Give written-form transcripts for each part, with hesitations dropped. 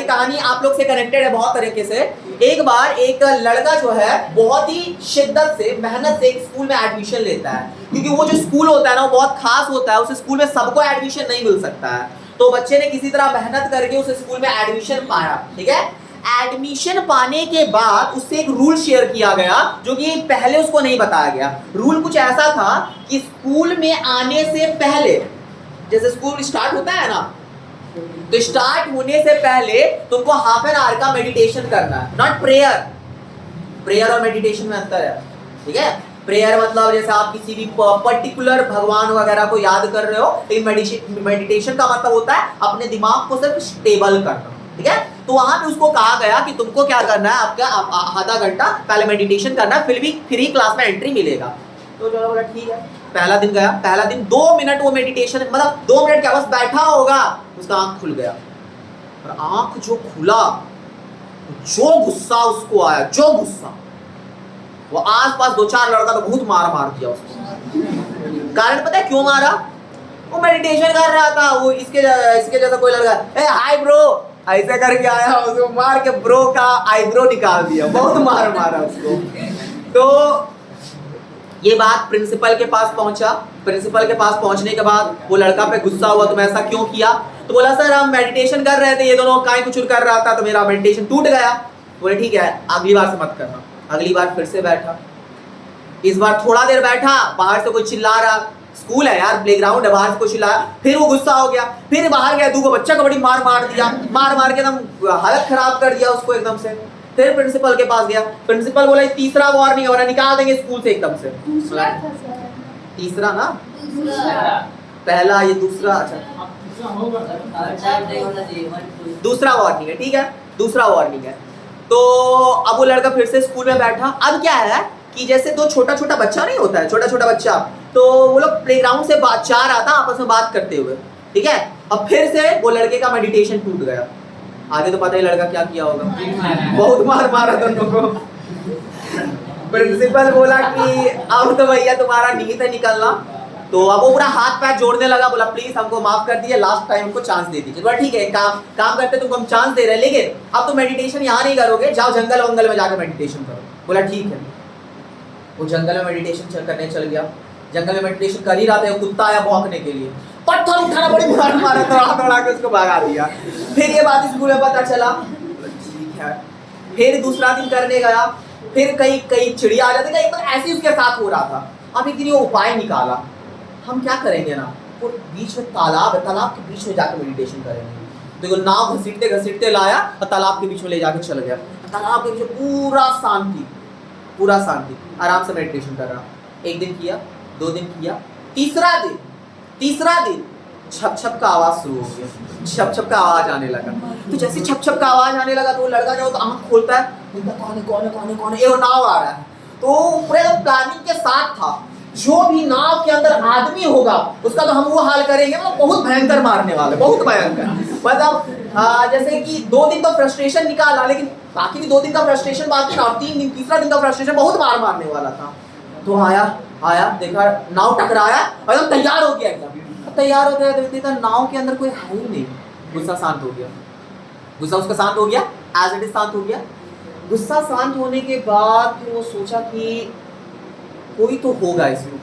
कहानी आप लोग से कनेक्टेड है बहुत तरीके से। एक बार एक लड़का जो है बहुत ही शिद्दत से मेहनत से एक स्कूल में एडमिशन लेता है, क्योंकि वो जो स्कूल होता है ना वो बहुत खास होता है, उस स्कूल में सबको एडमिशन नहीं मिल सकता है। तो बच्चे ने किसी तरह मेहनत करके उस स्कूल में एडमिशन पाया, ठीक है। एडमिशन पाने के बाद उससे एक रूल शेयर किया गया जो कि पहले उसको नहीं बताया गया। रूल कुछ ऐसा था कि स्कूल में आने से पहले, जैसे स्कूल स्टार्ट होता है ना, तो स्टार्ट होने से पहले तुमको हाफ एन आवर का मेडिटेशन करना है, नॉट प्रेयर। प्रेयर और मेडिटेशन में अंतर है, ठीक है। प्रेयर मतलब जैसे आप किसी भी पर्टिकुलर भगवान वगैरह को याद कर रहे हो, लेकिन मेडिटेशन का मतलब होता है अपने दिमाग को सिर्फ स्टेबल करना, ठीक है। तो वहां पे उसको कहा गया कि तुमको क्या करना है, आपका आधा घंटा पहले मेडिटेशन करना है, फिर भी फ्री क्लास में एंट्री मिलेगा। तो जो बोला ठीक है। पहला दिन गया, पहला दिन 2 मिनट वो मेडिटेशन, मतलब 2 मिनट क्या बस बैठा होगा, उसका आंख खुल गया। और आंख जो खुला, जो गुस्सा उसको आया, जो गुस्सा, वो आसपास 2-4 लड़का तो बहुत मार दिया उसको। कारण पता है क्यों मारा? वो मेडिटेशन कर रहा था, वो इसके जैसा कोई लड़का, ए हाय ब्रो ऐसे करके आया, उसको मार के ब्रो का आईब्रो निकाल दिया, बहुत मारा उसको। तो ये बात प्रिंसिपल के पास पहुंचा। प्रिंसिपल के पास पहुंचने के बाद वो लड़का पे गुस्सा हुआ, तुम ऐसा क्यों किया? तो बोला सर हम मेडिटेशन कर रहे थे, ये दोनों काय कुचुर कर रहा था तो मेरा मेडिटेशन टूट गया। बोले ठीक है अगली बार से मत करना। अगली बार फिर से बैठा, इस बार थोड़ा देर बैठा, बाहर से कोई चिल्ला रहा, स्कूल है यार, प्लेग्राउंड है, बाहर से कोई चिल्लाया, फिर वो गुस्सा हो गया, फिर बाहर गया, 2 बच्चा को बड़ी मार दिया, मार के एकदम हालत खराब कर दिया उसको एकदम से। फिर प्रिंसिपल के पास गया, प्रिंसिपल बोला तीसरा वार्निंग है, निकाल देंगे स्कूल से एकदम से। तीसरा ना, पहला ये दूसरा, अच्छा दूसरा वार्निंग है, ठीक है, दूसरा वार्निंग है। तो अब वो लड़का फिर से स्कूल में बैठा। अब क्या है कि जैसे 2 छोटा बच्चा नहीं होता है, छोटा बच्चा, तो वो लोग प्लेग्राउंड से जा रहा था आपस में बात करते हुए, ठीक है। अब फिर से वो लड़के का मेडिटेशन टूट गया। आगे तो पता ही लड़का क्या किया होगा, बहुत मारा दोनों को। प्रिंसिपल बोला कि अब तो भैया तुम्हारा नींद है निकलना। तो अब वो पूरा हाथ पैर जोड़ने लगा, बोला प्लीज हमको माफ कर दिए, लास्ट टाइम हमको चांस दे दीजिए। बोला ठीक है काम करते तुमको हम चांस दे रहे हैं, लेकिन अब तो मेडिटेशन यहाँ नहीं करोगे, जाओ जंगल वंगल में जाकर मेडिटेशन करो। बोला ठीक है। वो जंगल में मेडिटेशन करने चल गया। जंगल में मेडिटेशन कर ही रहा था, कुत्ता आया भौंकने के लिए, पत्थर उठाना बड़ी मारा दौड़ा के उसको भगा दिया। फिर ये बात स्कूल में पता चला, ठीक है। फिर दूसरा दिन करने गया, फिर कई चिड़िया आ जाती, कहीं पर ऐसे उसके साथ हो रहा था। अब एक दिन वो उपाय निकाला, हम क्या करेंगे ना, वो बीच में तालाब है, तालाब के बीच में जाकर मेडिटेशन करेंगे। देखो नाव घसीटते लाया और तालाब के बीच में ले जाकर चल गया। तालाब के बीच में पूरा शांति, आराम से मेडिटेशन कर रहा। 1 दिन किया, 2 दिन किया, तीसरा दिन छप का आवाज शुरू हो गया, छप का आवाज आने लगा। तो जैसे छप का आवाज आने लगा तो वो लड़का जो आंख खोलता है, कौन है, ये नाव आ रहा है। तो पूरे प्लानिंग के साथ था, जो भी नाव के अंदर आदमी होगा उसका तो हम वो हाल करेंगे, मतलब बहुत भयंकर मारने वाले, बहुत भयंकर। मतलब जैसे कि 2 दिन तो फ्रस्ट्रेशन निकाला, लेकिन बाकी भी 2 दिन का फ्रस्ट्रेशन बाकी था, और 3 दिन तीसरा दिन का फ्रस्ट्रेशन बहुत मारने वाला था। तो आया देखा नाव टकराया, एकदम तैयार हो गया, तो देखा नाव के अंदर कोई है ही नहीं। गुस्सा शांत हो गया, गुस्सा उसका शांत हो गया, एज इट इज शांत हो गया। गुस्सा शांत होने के बाद फिर वो सोचा कि कोई तो होगा इसमें।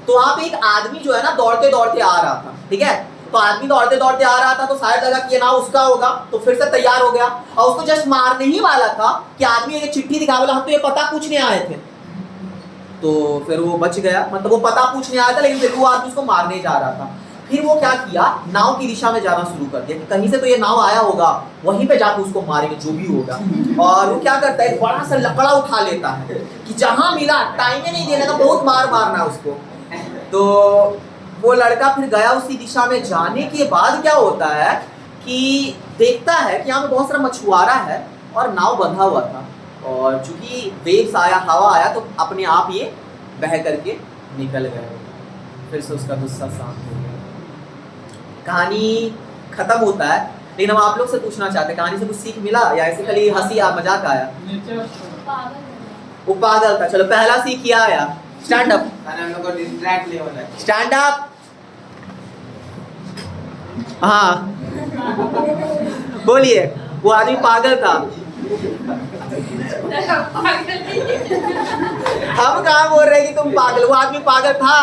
तो वहां पे एक आदमी जो है ना दौड़ते आ रहा था, ठीक है। तो आदमी दौड़ते आ रहा था, तो शायद लगा कि ये नाव उसका होगा, तो फिर से तैयार हो गया, और उसको जस्ट मारने ही वाला था कि आदमी एक चिट्ठी दिखा, बोला हम तो ये पता पूछने आए थे। तो फिर वो बच गया, मतलब वो पता पूछने आया था, लेकिन फिर वो आदमी उसको मारने जा रहा था। फिर वो क्या किया, नाव की दिशा में जाना शुरू कर दिया कि कहीं से तो ये नाव आया होगा, वहीं पे जाकर उसको मारेंगे जो भी होगा। और वो क्या करता है, बड़ा सा लकड़ा उठा लेता है कि जहां मिला, टाइम ही नहीं देना था, बहुत मारना उसको। तो वो लड़का फिर गया उसी दिशा में। जाने के बाद क्या होता है कि देखता है कि यहाँ पे बहुत सारा मछुआरा है और नाव बंधा हुआ था, और चूंकि वेव्स आया, हवा आया, तो अपने आप ये बह करके निकल गए। फिर से उसका गुस्सा शांत हो गया। कहानी खत्म होता है, लेकिन हम आप लोग से पूछना चाहते हैं, कहानी से कुछ सीख मिला या ऐसे खाली हंसी या मजाक आया? वो पागल था। चलो पहला सीख किया आया, स्टैंड अप, स्टैंड अप। हाँ बोलिए। वो आदमी पागल था। हम कहाँ बोल रहे हैं कि तुम पागल, वो आदमी पागल था।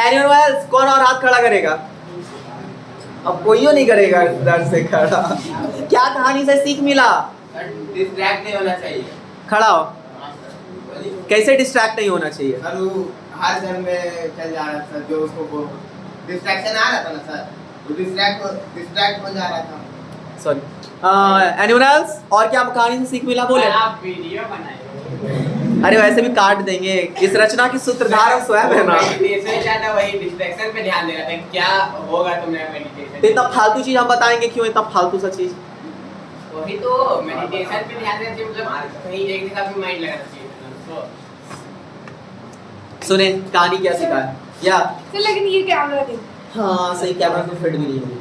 Anyone else? कौन और हाथ खड़ा करेगा? अब कोई नहीं करेगा डर से खड़ा। क्या कहानी से सीख मिला? डिस्ट्रैक्ट नहीं होना चाहिए। खड़ा हो। कैसे डिस्ट्रैक्ट नहीं होना चाहिए? सर वो हर जन में चल जा रहा था, जो उसको डिस्ट्रैक्शन आ रहा था ना सर, वो डिस्ट्रैक्ट हो जा रहा था। सॉरी। Anyone else? और क्या कहानी से सीख मिला? बोले। आप वीडियो बनाए। अरे वैसे भी काट देंगे, इस रचना की सूत्रधार स्वयं है ना। मेडिटेशन ज्यादा वही डिस्ट्रैक्शन पे ध्यान दे रहा था, क्या होगा तुम्हें मेडिटेशन। तो इतना फालतू चीज हम बताएंगे क्यों? इतना फालतू सा चीज वही तो मेडिटेशन पे ध्यान देना चाहिए, मतलब कहीं एक जगह पे माइंड लगाना चाहिए। सुने कहानी क्या सिखाया या? लेकिन ये कैमरा नहीं। हाँ सही, कैमरा तो फिट भी नहीं होगी।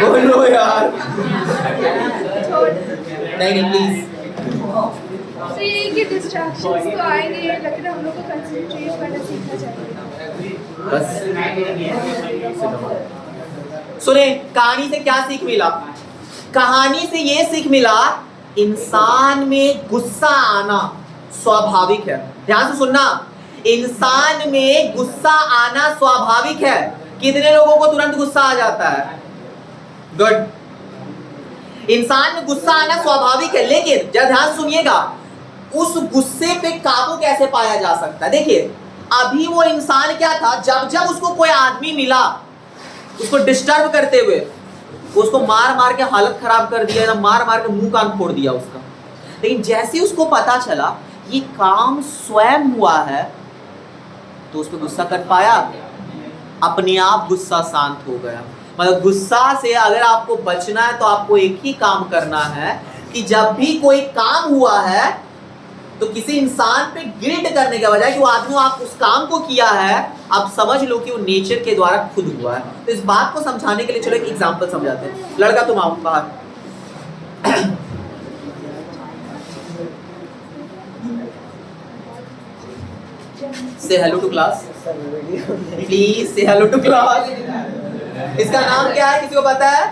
बोलो यार। नहीं प्लीज। तो ये कि डिस्ट्रैक्शंस तो आएंगे, लेकिन हम लोग को कंसंट्रेट करना सीखना चाहिए। बस सुने कहानी से क्या सीख मिला? कहानी से ये सीख मिला, इंसान में गुस्सा आना स्वाभाविक है। ध्यान से सुनना, इंसान में गुस्सा आना स्वाभाविक है। कितने लोगों को तुरंत गुस्सा आ जाता है? गुड। इंसान में गुस्सा आना स्वाभाविक है, लेकिन जरा ध्यान सुनिएगा, उस गुस्से पे काबू कैसे पाया जा सकता है? देखिए अभी वो इंसान क्या था, जब जब उसको कोई आदमी मिला उसको डिस्टर्ब करते हुए, उसको मार मार के हालत खराब कर दिया, मार मार के मुंह कान फोड़ दिया उसका। लेकिन जैसे उसको पता चला ये काम स्वयं हुआ है, तो उस पर गुस्सा कर पाया, अपने आप गुस्सा शांत हो गया। मतलब गुस्सा से अगर आपको बचना है तो आपको एक ही काम करना है कि जब भी कोई काम हुआ है तो किसी इंसान पे गिल्ट करने के बजाय कि वो आदमी आप उस काम को किया है, आप समझ लो कि वो नेचर के द्वारा खुद हुआ है। तो इस बात को समझाने के लिए चलो एक एग्जांपल समझाते हैं। लड़का तुम आओ बाहर। Say hello to class. Please say hello to class. इसका नाम क्या है? किसी को पता है?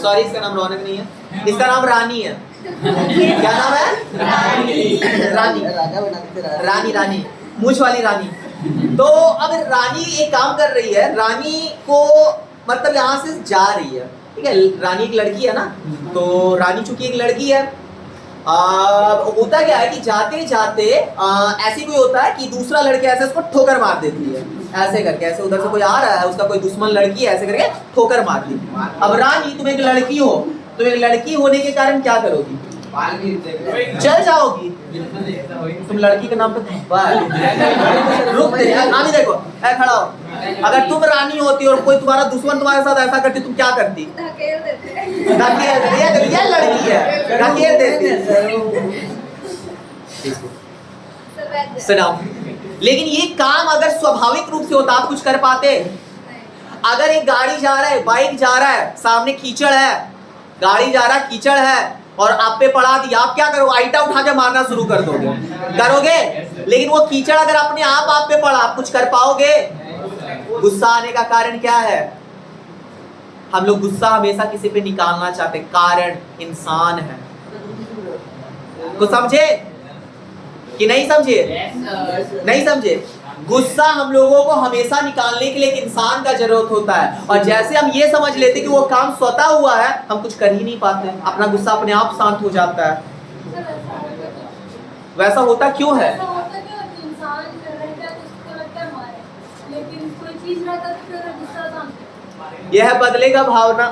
सॉरी, इसका नाम रौनक नहीं है, इसका नाम रानी है। क्या नाम है? रानी। रानी मूछ वाली रानी। तो अब रानी एक काम कर रही है, रानी को मतलब यहाँ से जा रही है, ठीक है। रानी एक लड़की है ना, तो रानी चूंकि एक लड़की है, होता क्या है कि जाते जाते ऐसी कोई होता है कि दूसरा लड़के ऐसे उसको ठोकर मार देती है, ऐसे करके, ऐसे उधर से कोई आ रहा है, उसका कोई दुश्मन लड़की है, ऐसे करके ठोकर मार दी। अब रानी तुम एक लड़की हो, तुम एक लड़की होने के कारण क्या करोगी? चल जाओगी। तुम लड़की के नाम पे रुक दे यार। अभी देखो ऐ खड़ा हो, अगर तुम रानी होती और कोई तुम्हारा दुश्मन तुम्हारे साथ ऐसा करती, तुम क्या करती? धकेल देते। ये लड़की है, धकेल देती। लेकिन ये काम अगर स्वाभाविक रूप से होता, आप कुछ कर पाते? अगर एक गाड़ी जा रहा है, बाइक जा रहा है, सामने कीचड़ है, गाड़ी जा रहा है, कीचड़ है और आप पे पड़ा दिया, आप क्या करोगे? आईटा उठा के मारना शुरू कर दोगे, करोगे? लेकिन वो कीचड़ अगर अपने आप पे पड़ा, आप कुछ कर पाओगे? गुस्सा आने का कारण क्या है? हम लोग गुस्सा हमेशा किसी पे निकालना चाहते, कारण इंसान है। कुछ समझे कि नहीं समझे? नहीं समझे? गुस्सा हम लोगों को हमेशा निकालने के लिए एक इंसान का जरूरत होता है, और जैसे हम ये समझ लेते कि वो काम स्वतः हुआ है, हम कुछ कर ही नहीं पाते, अपना गुस्सा अपने आप शांत हो जाता है। वैसा होता क्यों है? यह बदलेगा भावना।